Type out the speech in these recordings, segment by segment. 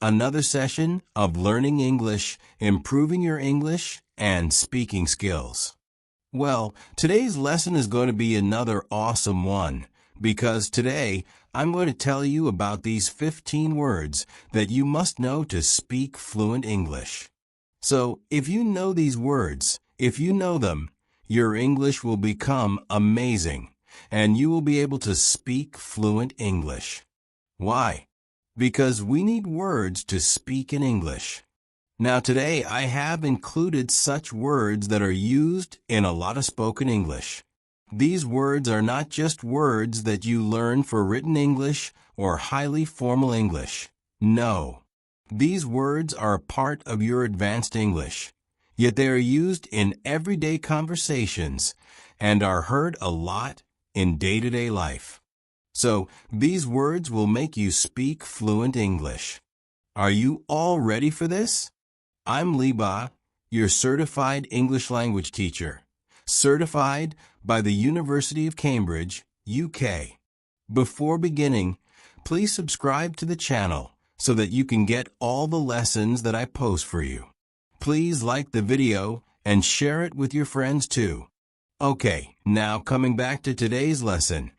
Another session of learning English, improving your English, and speaking skills. Well, today's lesson is going to be another awesome one, because today I'm going to tell you about these 15 words that you must know to speak fluent English. So, if you know these words, if you know them, your English will become amazing, and you will be able to speak fluent English. Why? Because we need words to speak in English. Now today I have included such words that are used in a lot of spoken English. These words are not just words that you learn for written English or highly formal English. No. These words are a part of your advanced English, yet they are used in everyday conversations and are heard a lot in day-to-day life. So, these words will make you speak fluent English. Are you all ready for this? I'm Liba, your certified English language teacher, certified by the University of Cambridge, UK. Before beginning, please subscribe to the channel so that you can get all the lessons that I post for you. Please like the video and share it with your friends too. Okay, now coming back to today's lesson.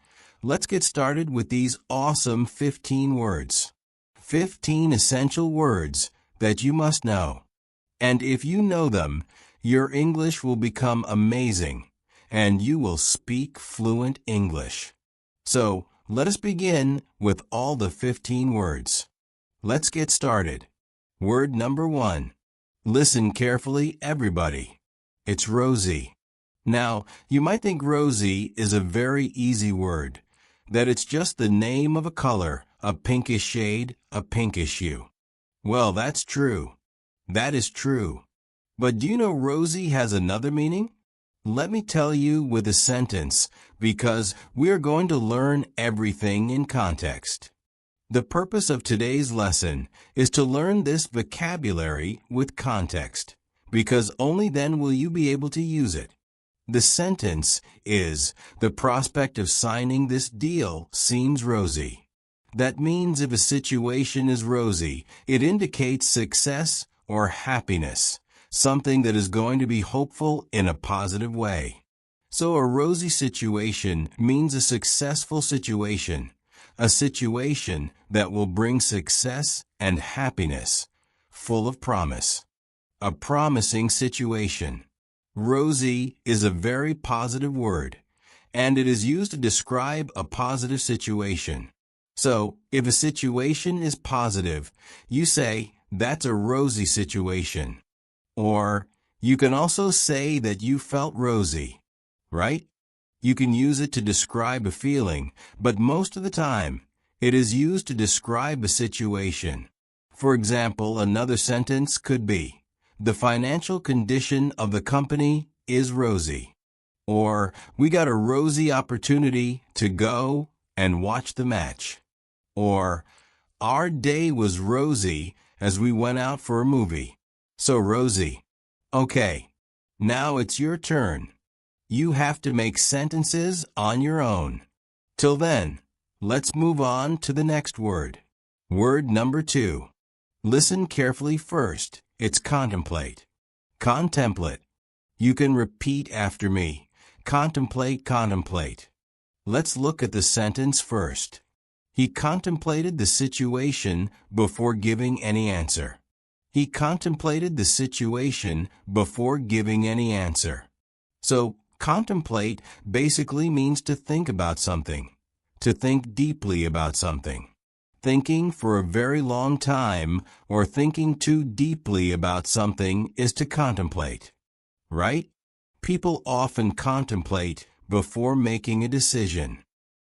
Let's get started with these awesome 15 words. 15 essential words that you must know. And if you know them, your English will become amazing, and you will speak fluent English. So, let us begin with all the 15 words. Let's get started. Word number 1. Listen carefully, everybody. It's Rosie. Now, you might think Rosie is a very easy word, that it's just the name of a color, a pinkish shade, a pinkish hue. Well, that's true. That is true. But do you know Rosie has another meaning? Let me tell you with a sentence, because we are going to learn everything in context. The purpose of today's lesson is to learn this vocabulary with context, because only then will you be able to use it. The sentence is, the prospect of signing this deal seems rosy. That means if a situation is rosy, it indicates success or happiness, something that is going to be hopeful in a positive way. So a rosy situation means a successful situation, a situation that will bring success and happiness, full of promise. A promising situation. Rosy is a very positive word, and it is used to describe a positive situation. So, if a situation is positive, you say, that's a rosy situation. Or, you can also say that you felt rosy, right? You can use it to describe a feeling, but most of the time, it is used to describe a situation. For example, another sentence could be, the financial condition of the company is rosy. Or, we got a rosy opportunity to go and watch the match. Or, our day was rosy as we went out for a movie. So rosy. Okay, now it's your turn. You have to make sentences on your own. Till then, let's move on to the next word. Word number 2. Listen carefully first. It's contemplate. Contemplate. You can repeat after me. Contemplate, contemplate. Let's look at the sentence first. He contemplated the situation before giving any answer. He contemplated the situation before giving any answer. So, contemplate basically means to think about something, to think deeply about something. Thinking for a very long time or thinking too deeply about something is to contemplate, right? People often contemplate before making a decision.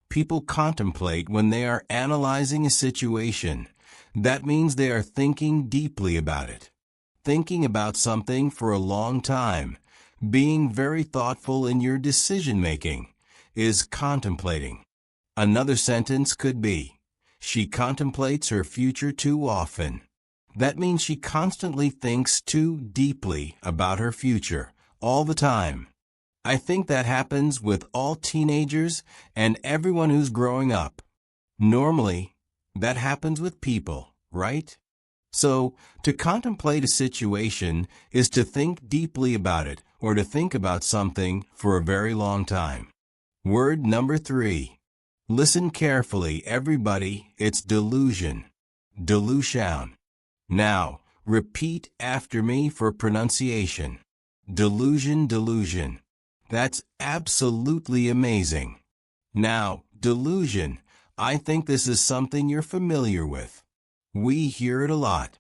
People contemplate when they are analyzing a situation. That means they are thinking deeply about it. Thinking about something for a long time, being very thoughtful in your decision-making, is contemplating. Another sentence could be, she contemplates her future too often. That means she constantly thinks too deeply about her future, all the time. I think that happens with all teenagers and everyone who's growing up. Normally, that happens with people, right? So, to contemplate a situation is to think deeply about it or to think about something for a very long time. Word number 3. Listen carefully, everybody. It's delusion. Delusion. Now, repeat after me for pronunciation. Delusion, delusion. That's absolutely amazing. Now, delusion. I think this is something you're familiar with. We hear it a lot.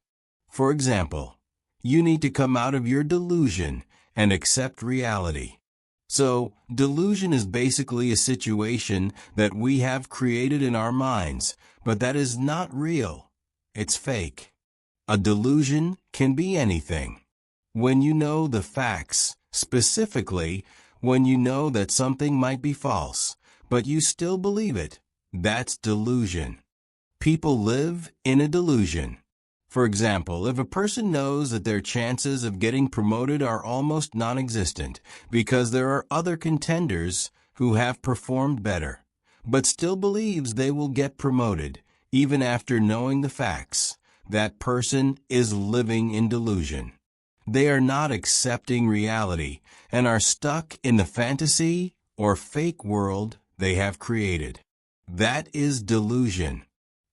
For example, you need to come out of your delusion and accept reality. So, delusion is basically a situation that we have created in our minds, but that is not real. It's fake. A delusion can be anything. When you know the facts, specifically, when you know that something might be false, but you still believe it, that's delusion. People live in a delusion. For example, if a person knows that their chances of getting promoted are almost non-existent because there are other contenders who have performed better, but still believes they will get promoted even after knowing the facts, that person is living in delusion. They are not accepting reality and are stuck in the fantasy or fake world they have created. That is delusion.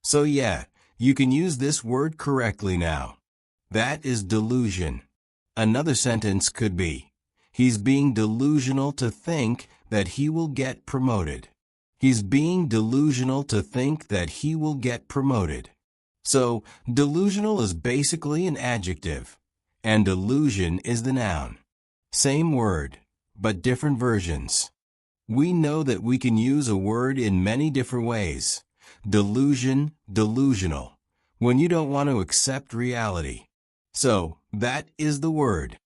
So yeah, you can use this word correctly now. That is delusion. Another sentence could be, he's being delusional to think that he will get promoted. He's being delusional to think that he will get promoted. So, delusional is basically an adjective, and delusion is the noun. Same word, but different versions. We know that we can use a word in many different ways. Delusion, delusional, when you don't want to accept reality. So, that is the word.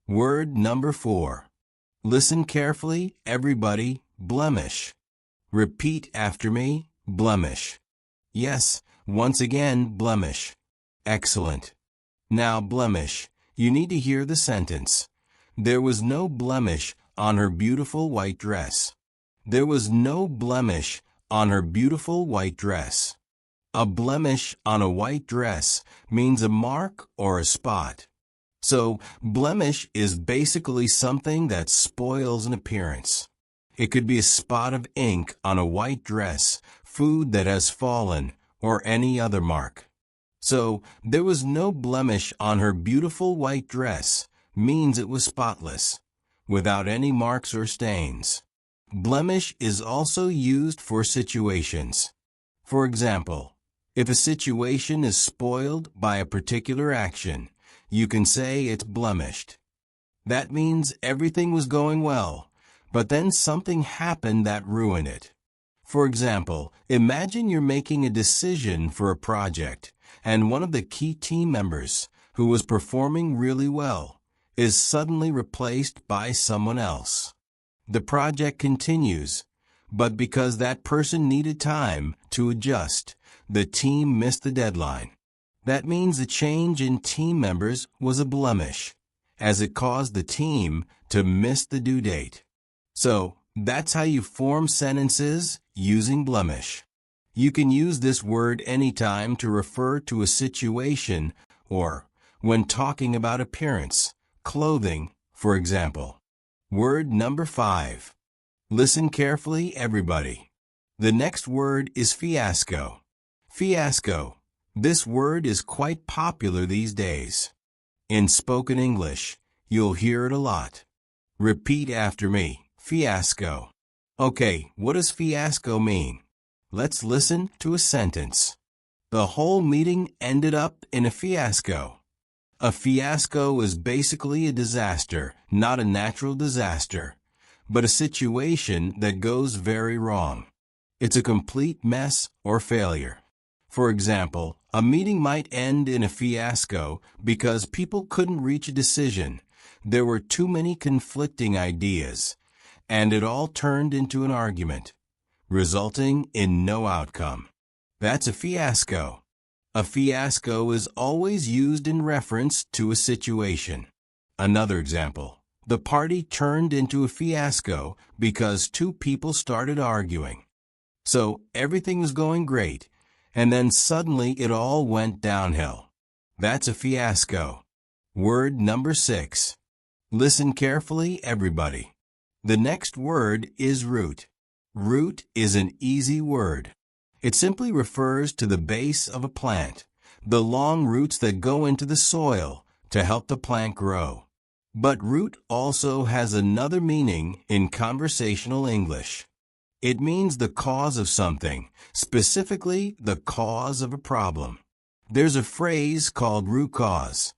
Word number 4. Listen carefully, everybody. Blemish. Repeat after me. Blemish. Yes, once again, blemish. Excellent. Now, blemish. You need to hear the sentence. There was no blemish on her beautiful white dress. There was no blemish on her beautiful white dress. A blemish on a white dress means a mark or a spot. So, blemish is basically something that spoils an appearance. It could be a spot of ink on a white dress, food that has fallen, or any other mark. So, there was no blemish on her beautiful white dress means it was spotless, without any marks or stains. Blemish is also used for situations. For example, if a situation is spoiled by a particular action, you can say it's blemished. That means everything was going well, but then something happened that ruined it. For example, imagine you're making a decision for a project, and one of the key team members, who was performing really well, is suddenly replaced by someone else. The project continues, but because that person needed time to adjust, the team missed the deadline. That means the change in team members was a blemish, as it caused the team to miss the due date. So, that's how you form sentences using blemish. You can use this word anytime to refer to a situation or when talking about appearance, clothing, for example. Word number 5. Listen carefully, everybody. The next word is fiasco. Fiasco. This word is quite popular these days. In spoken English, you'll hear it a lot. Repeat after me. Fiasco. Okay, what does fiasco mean? Let's listen to a sentence. The whole meeting ended up in a fiasco. A fiasco is basically a disaster, not a natural disaster, but a situation that goes very wrong. It's a complete mess or failure. For example, a meeting might end in a fiasco because people couldn't reach a decision. There were too many conflicting ideas, and it all turned into an argument, resulting in no outcome. That's a fiasco. A fiasco is always used in reference to a situation. Another example. The party turned into a fiasco because two people started arguing. So everything was going great, and then suddenly it all went downhill. That's a fiasco. Word number 6. Listen carefully, everybody. The next word is root. Root is an easy word. It simply refers to the base of a plant, the long roots that go into the soil to help the plant grow. But root also has another meaning in conversational English. It means the cause of something, specifically the cause of a problem. There's a phrase called root cause.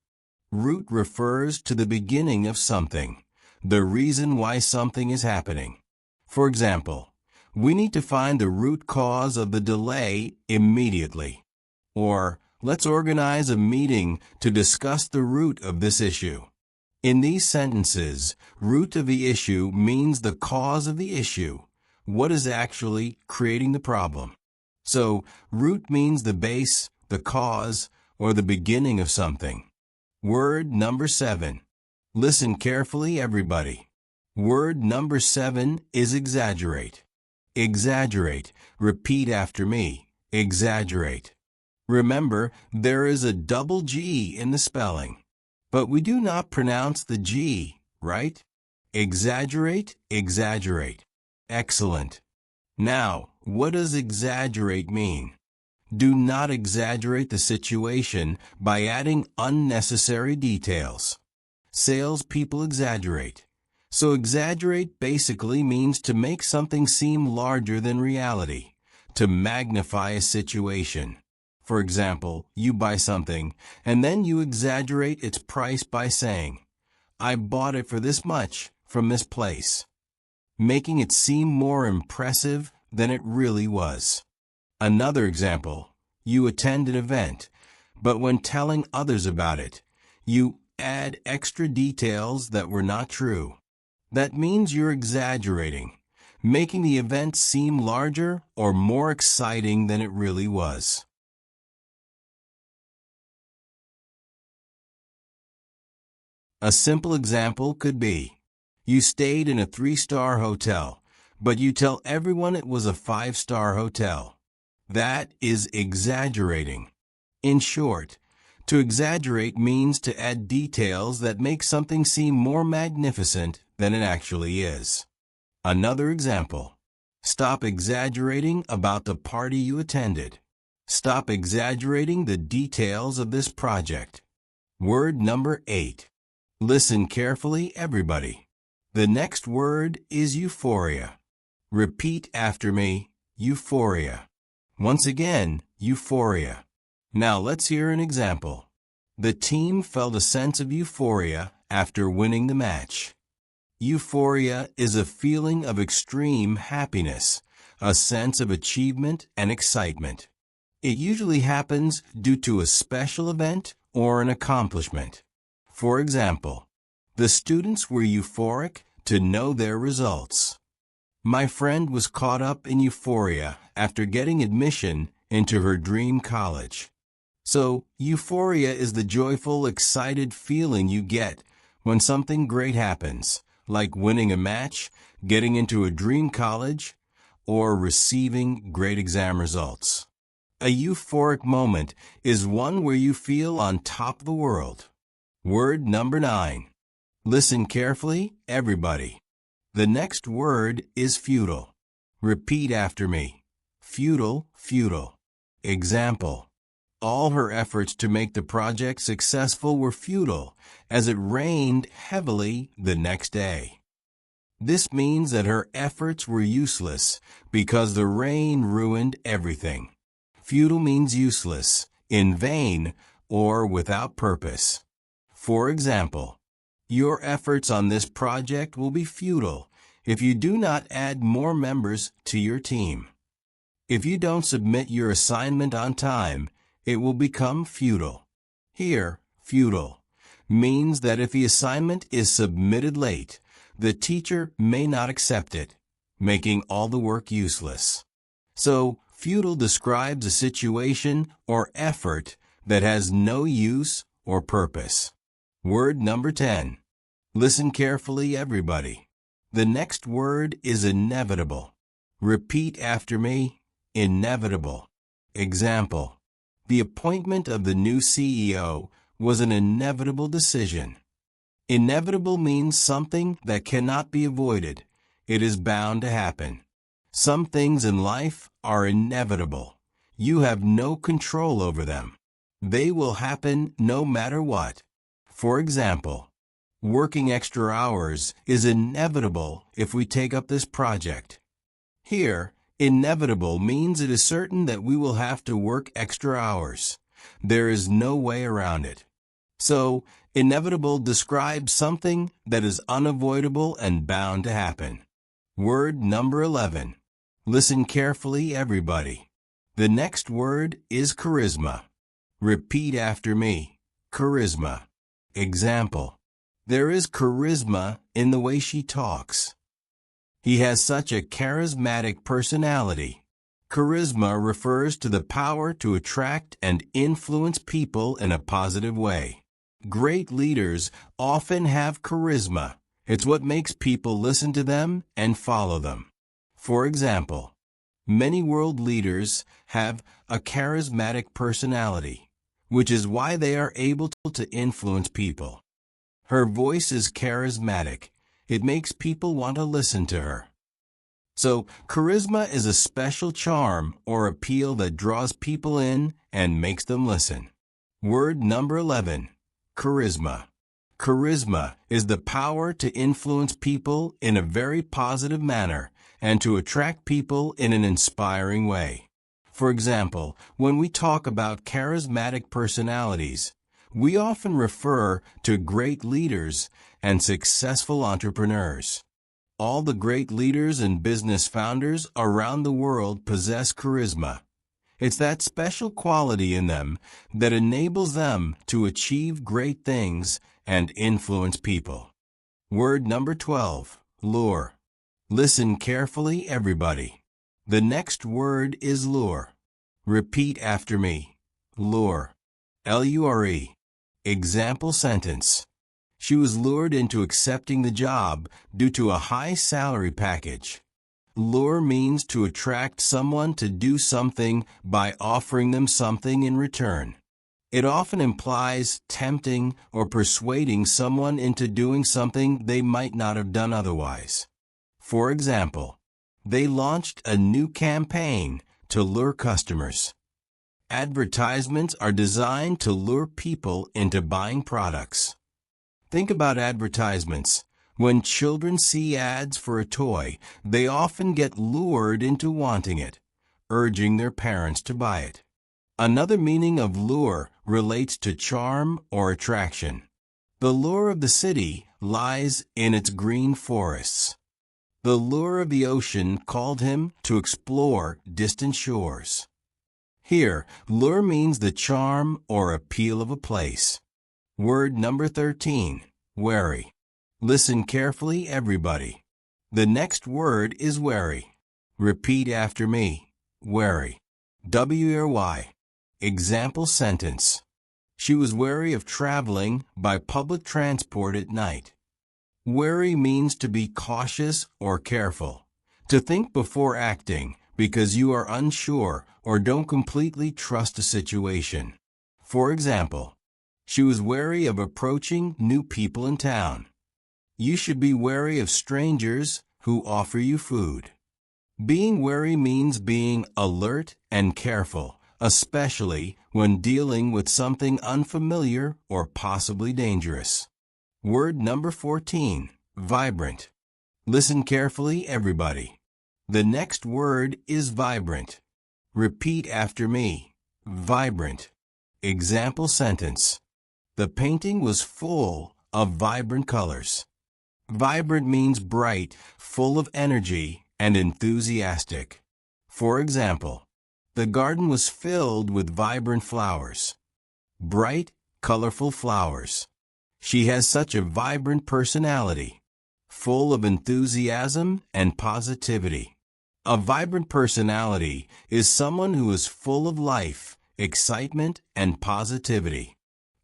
Root refers to the beginning of something, the reason why something is happening. For example, we need to find the root cause of the delay immediately. Or, let's organize a meeting to discuss the root of this issue. In these sentences, root of the issue means the cause of the issue, what is actually creating the problem. So, root means the base, the cause, or the beginning of something. Word number 7. Listen carefully, everybody. Word number 7 is exaggerate. Exaggerate. Repeat after me. Exaggerate. Remember, there is a double G in the spelling, but we do not pronounce the G, right? Exaggerate, exaggerate. Excellent. Now, what does exaggerate mean? Do not exaggerate the situation by adding unnecessary details. Salespeople exaggerate. So exaggerate basically means to make something seem larger than reality, to magnify a situation. For example, you buy something, and then you exaggerate its price by saying, "I bought it for this much from this place," making it seem more impressive than it really was. Another example, you attend an event, but when telling others about it, you add extra details that were not true. That means you're exaggerating, making the event seem larger or more exciting than it really was. A simple example could be, you stayed in a 3-star hotel, but you tell everyone it was a 5-star hotel. That is exaggerating. In short, to exaggerate means to add details that make something seem more magnificent than it actually is. Another example. Stop exaggerating about the party you attended. Stop exaggerating the details of this project. Word number 8. Listen carefully, everybody. The next word is euphoria. Repeat after me, euphoria. Once again, euphoria. Now let's hear an example. The team felt a sense of euphoria after winning the match. Euphoria is a feeling of extreme happiness, a sense of achievement and excitement. It usually happens due to a special event or an accomplishment. For example, the students were euphoric to know their results. My friend was caught up in euphoria after getting admission into her dream college. So, euphoria is the joyful, excited feeling you get when something great happens, like winning a match, getting into a dream college, or receiving great exam results. A euphoric moment is one where you feel on top of the world. Word number 9. Listen carefully, everybody. The next word is futile. Repeat after me. Futile, futile. Example. All her efforts to make the project successful were futile, as it rained heavily the next day. This means that her efforts were useless because the rain ruined everything. Futile means useless, in vain, or without purpose. For example, your efforts on this project will be futile if you do not add more members to your team. If you don't submit your assignment on time, it will become futile. Here, futile means that if the assignment is submitted late, the teacher may not accept it, making all the work useless. So, futile describes a situation or effort that has no use or purpose. Word number 10. Listen carefully, everybody. The next word is inevitable. Repeat after me, inevitable. Example. The appointment of the new CEO was an inevitable decision. Inevitable means something that cannot be avoided. It is bound to happen. Some things in life are inevitable. You have no control over them. They will happen no matter what. For example, working extra hours is inevitable if we take up this project. Here, inevitable means it is certain that we will have to work extra hours. There is no way around it. So, inevitable describes something that is unavoidable and bound to happen. Word number 11. Listen carefully, everybody. The next word is charisma. Repeat after me. Charisma. Example. There is charisma in the way she talks. He has such a charismatic personality. Charisma refers to the power to attract and influence people in a positive way. Great leaders often have charisma. It's what makes people listen to them and follow them. For example, many world leaders have a charismatic personality, which is why they are able to influence people. Her voice is charismatic. It makes people want to listen to her. So, charisma is a special charm or appeal that draws people in and makes them listen. Word number 11. Charisma. Charisma is the power to influence people in a very positive manner and to attract people in an inspiring way. For example, when we talk about charismatic personalities, we often refer to great leaders and successful entrepreneurs. All the great leaders and business founders around the world possess charisma. It's that special quality in them that enables them to achieve great things and influence people. Word number 12. Lure. Listen carefully, everybody. The next word is lure. Repeat after me. Lure. L-U-R-E. Example sentence. She was lured into accepting the job due to a high salary package. Lure means to attract someone to do something by offering them something in return. It often implies tempting or persuading someone into doing something they might not have done otherwise. For example, they launched a new campaign to lure customers. Advertisements are designed to lure people into buying products. Think about advertisements. When children see ads for a toy, they often get lured into wanting it, urging their parents to buy it. Another meaning of lure relates to charm or attraction. The lure of the city lies in its green forests. The lure of the ocean called him to explore distant shores. Here, lure means the charm or appeal of a place. Word number 13. Wary. Listen carefully, everybody. The next word is wary. Repeat after me. Wary. W-R-Y. Example sentence. She was wary of traveling by public transport at night. Wary means to be cautious or careful, to think before acting because you are unsure or don't completely trust a situation. For example, she was wary of approaching new people in town. You should be wary of strangers who offer you food. Being wary means being alert and careful, especially when dealing with something unfamiliar or possibly dangerous. Word number 14. Vibrant. Listen carefully, everybody. The next word is vibrant. Repeat after me. Vibrant. Example sentence. The painting was full of vibrant colors. Vibrant means bright, full of energy, and enthusiastic. For example, the garden was filled with vibrant flowers. Bright, colorful flowers. She has such a vibrant personality, full of enthusiasm and positivity. A vibrant personality is someone who is full of life, excitement, and positivity.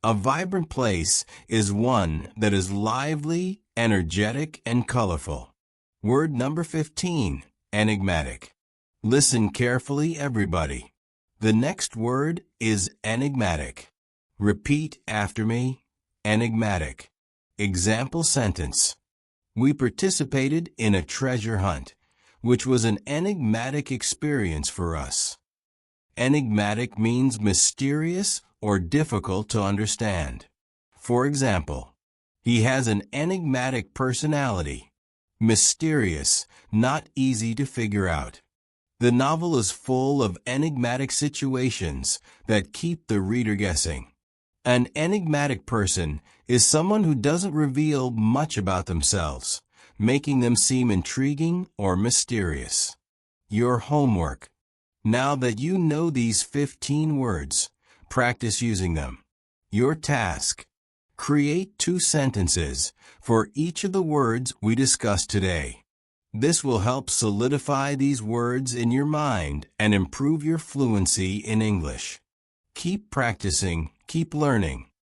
A vibrant place is one that is lively, energetic, and colorful. Word number 15. Enigmatic. Listen carefully, everybody. The next word is enigmatic. Repeat after me. Enigmatic. Example sentence. We participated in a treasure hunt, which was an enigmatic experience for us. Enigmatic means mysterious or difficult to understand. For example, he has an enigmatic personality. Mysterious, not easy to figure out. The novel is full of enigmatic situations that keep the reader guessing. An enigmatic person is someone who doesn't reveal much about themselves, making them seem intriguing or mysterious. Your homework. Now that you know these 15 words, practice using them. Your task. Create 2 sentences for each of the words we discussed today. This will help solidify these words in your mind and improve your fluency in English. Keep practicing, keep learning,